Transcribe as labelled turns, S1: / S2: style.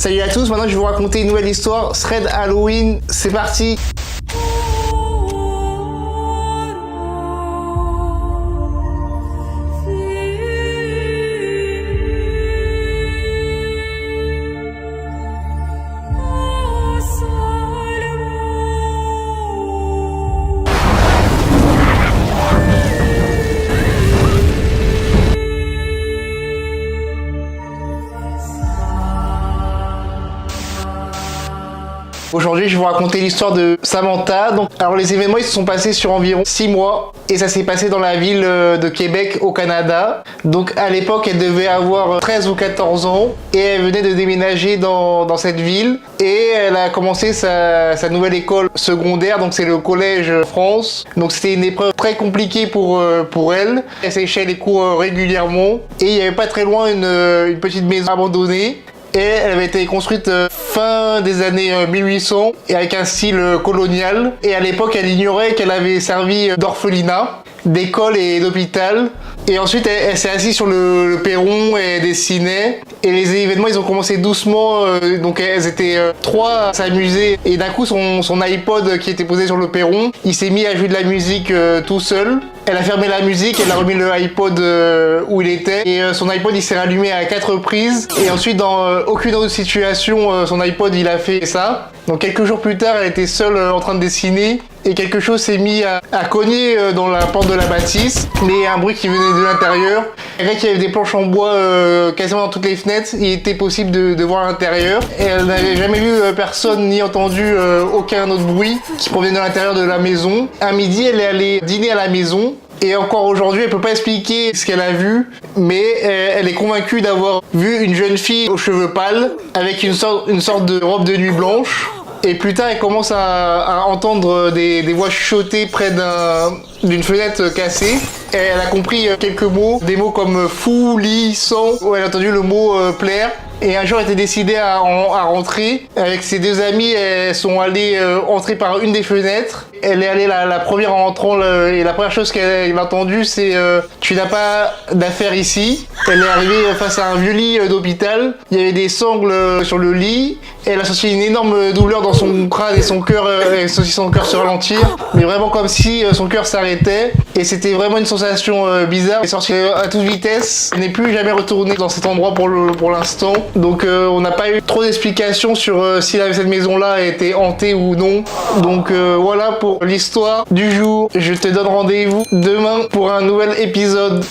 S1: Salut à tous, maintenant je vais vous raconter une nouvelle histoire, thread Halloween, c'est parti. Aujourd'hui, je vais vous raconter l'histoire de Samantha. Alors, les événements ils se sont passés sur environ 6 mois et ça s'est passé dans la ville de Québec au Canada. Donc, à l'époque, elle devait avoir 13 ou 14 ans et elle venait de déménager dans cette ville et elle a commencé sa nouvelle école secondaire. Donc, c'est le Collège France. Donc, c'était une épreuve très compliquée pour elle. Elle séchait les cours régulièrement et il n'y avait pas très loin une petite maison abandonnée. Et elle avait été construite fin des années 1800 et avec un style colonial. Et à l'époque, elle ignorait qu'elle avait servi d'orphelinat, d'école et d'hôpital. Et ensuite, elle s'est assise sur le perron et dessinait. Et les événements, ils ont commencé doucement. Donc, elles étaient trois à s'amuser. Et d'un coup, son iPod qui était posé sur le perron, il s'est mis à jouer de la musique tout seul. Elle a fermé la musique, elle a remis le iPod où il était. Et son iPod, il s'est rallumé à 4 reprises. Et ensuite, dans aucune autre situation, son iPod, il a fait ça. Donc, quelques jours plus tard, elle était seule en train de dessiner. Et quelque chose s'est mis à cogner dans la porte de la bâtisse. Mais un bruit qui venait de l'intérieur. Et qu'il y avait des planches en bois quasiment dans toutes les fenêtres, il était possible de voir l'intérieur. Et elle n'avait jamais vu personne ni entendu aucun autre bruit qui provenait de l'intérieur de la maison. À midi, elle est allée dîner à la maison. Et encore aujourd'hui, elle peut pas expliquer ce qu'elle a vu, mais elle est convaincue d'avoir vu une jeune fille aux cheveux pâles avec une sorte de robe de nuit blanche. Et plus tard, elle commence à entendre des voix chuchotées près d'une fenêtre cassée. Et elle a compris quelques mots, des mots comme fou, lit, sang. Elle a entendu le mot plaire. Et un jour, elle était décidée à rentrer. Avec ses deux amies, elles sont allées entrer par une des fenêtres. Elle est allée la première en entrant et la première chose qu'elle a entendue, c'est tu n'as pas d'affaires ici. Elle est arrivée face à un vieux lit d'hôpital. Il y avait des sangles sur le lit. Elle a senti une énorme douleur dans son crâne et son cœur, elle a senti son cœur se ralentir. Mais vraiment comme si son cœur s'arrêtait. Et c'était vraiment une sensation bizarre. Elle est sortie à toute vitesse. Elle n'est plus jamais retournée dans cet endroit pour l'instant. Donc on n'a pas eu trop d'explications sur si cette maison-là était hantée ou non. Donc voilà pour l'histoire du jour. Je te donne rendez-vous demain pour un nouvel épisode.